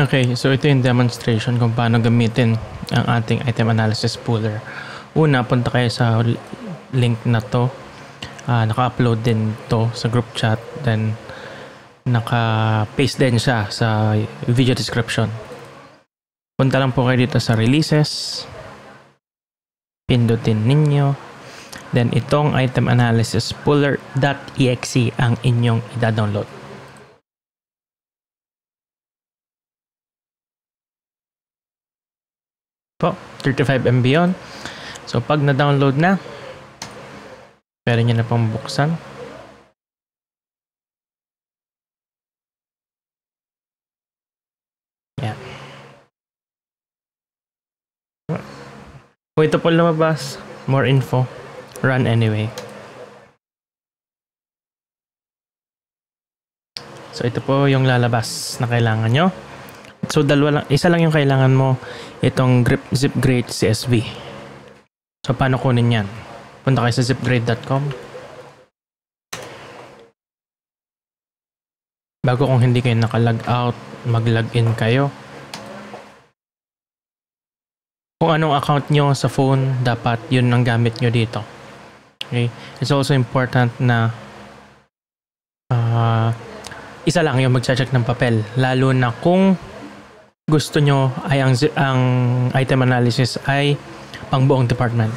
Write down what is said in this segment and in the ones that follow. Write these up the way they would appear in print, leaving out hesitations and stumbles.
Okay, so ito yung demonstration kung paano gamitin ang ating item analysis pooler. Una, punta kayo sa link na to. Naka-upload din to sa group chat. Then, naka-paste din siya sa video description. Punta lang po kayo dito sa releases. Pindutin ninyo. Then, itong item analysis pooler.exe ang inyong ida-download. Po, 35 MB yun. So, pag na-download na, pwede nyo na pong buksan. Yan. Kung ito po lumabas, more info, run anyway. So, ito po yung lalabas na kailangan nyo. So, isa lang yung kailangan mo, itong zipgrade CSV. So, paano kunin yan? Punta kayo sa zipgrade.com. Bago kung hindi kayo naka-log out, mag-login kayo. Kung anong account nyo sa phone, dapat yun ang gamit nyo dito. Okay? It's also important na isa lang yung mag-check ng papel. Lalo na kung gusto nyo ay ang item analysis ay pang buong department.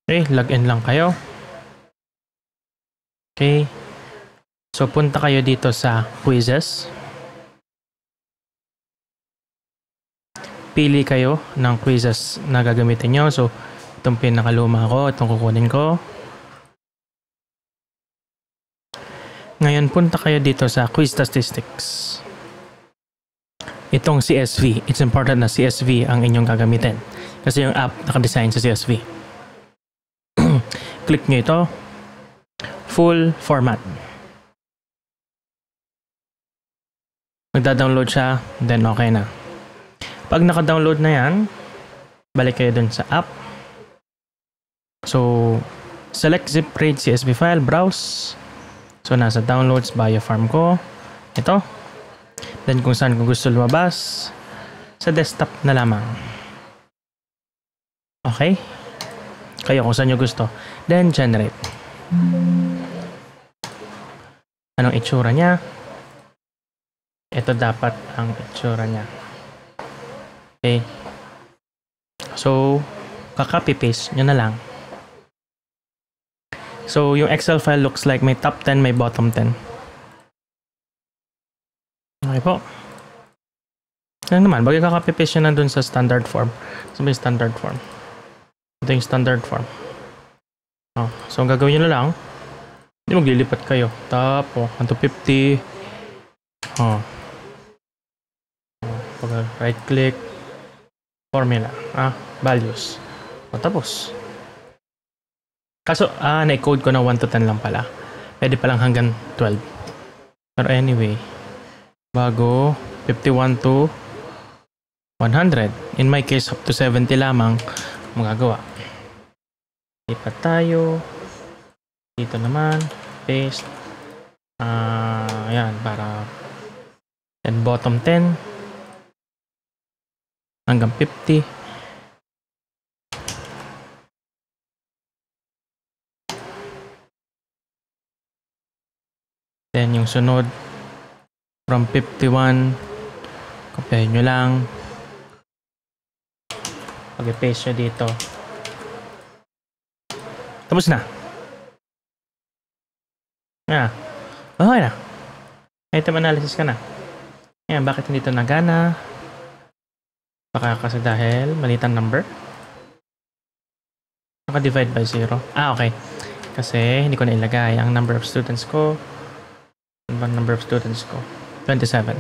Okay, login lang kayo. Okay. So, punta kayo dito sa quizzes. Pili kayo ng quizzes na gagamitin nyo. So, itong pinakaluma ko, itong kukunin ko. Ngayon, punta kayo dito sa quiz statistics. Itong CSV, it's important na CSV ang inyong gagamitin. Kasi yung app nakadesign sa CSV. Click nyo ito. Full format. Magda-download siya, then okay na. Pag naka-download na yan, balik kayo dun sa app. So, select zipgrade CSV file, browse. So, nasa downloads, biofarm ko. Ito. Then, kung saan ko gusto lumabas, sa desktop na lamang. Okay? Kayo kung saan nyo gusto. Then, generate. Anong itsura niya? Ito dapat ang itsura niya. Okay. So, kaka-copy-paste nyo na lang. So, yung Excel file looks like may top 10, may bottom 10. Okay po. Yan naman, bagay kaka-copy-paste nyo na dun sa standard form. So, may standard form. Ito yung standard form. Oh, so, ang gagawin nyo na lang, hindi maglilipat kayo. Top, 1 to 50. Oh. Pag right-click, formula, values. O, tapos. Kaso, na-code ko na 1 to 10 lang pala. Pwede palang hanggang 12. Pero anyway, bago 51 to 100. In my case, up to 70 lamang magagawa. Lipat tayo. Dito naman, paste. Ayan, para then bottom 10 hanggang 50. Then yung sunod from 51, kopyahin nyo lang. Pag-paste nyo dito. Tapos na. Okay na. Item analysis ka na. Ayan, bakit hindi ito nagana? Baka kasi dahil malitan number. Naka-divide by 0. Okay. Kasi hindi ko na ilagay ang number of students ko. Ano ba number of students ko? 27.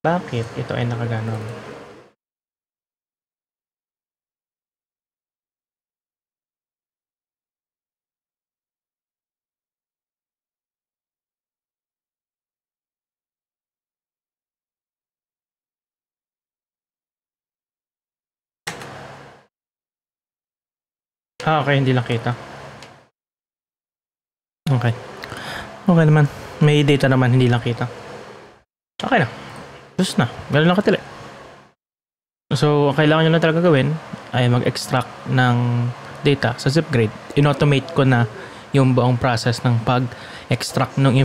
Bakit ito ay nakaganon? Okay, hindi lang kita. Okay. Okay naman. May data naman, hindi lang kita. Okay na. Just na. Ganun lang katili. So, kailangan nyo na talaga gawin ay mag-extract ng data sa ZipGrade. In-automate ko na yung buong process ng pag-extract ng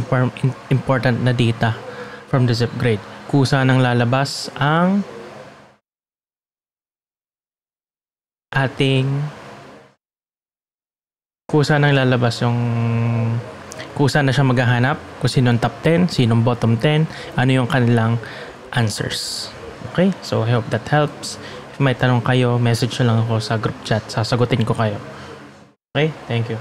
important na data from the ZipGrade. Kusa nang lalabas ang ating kusa nang lalabas yung kusa na siya maghahanap kung sinong top 10, sinong bottom 10, ano yung kanilang answers. Okay? So, I hope that helps. If may tanong kayo, message nyo lang ako sa group chat. Sasagutin ko kayo. Okay? Thank you.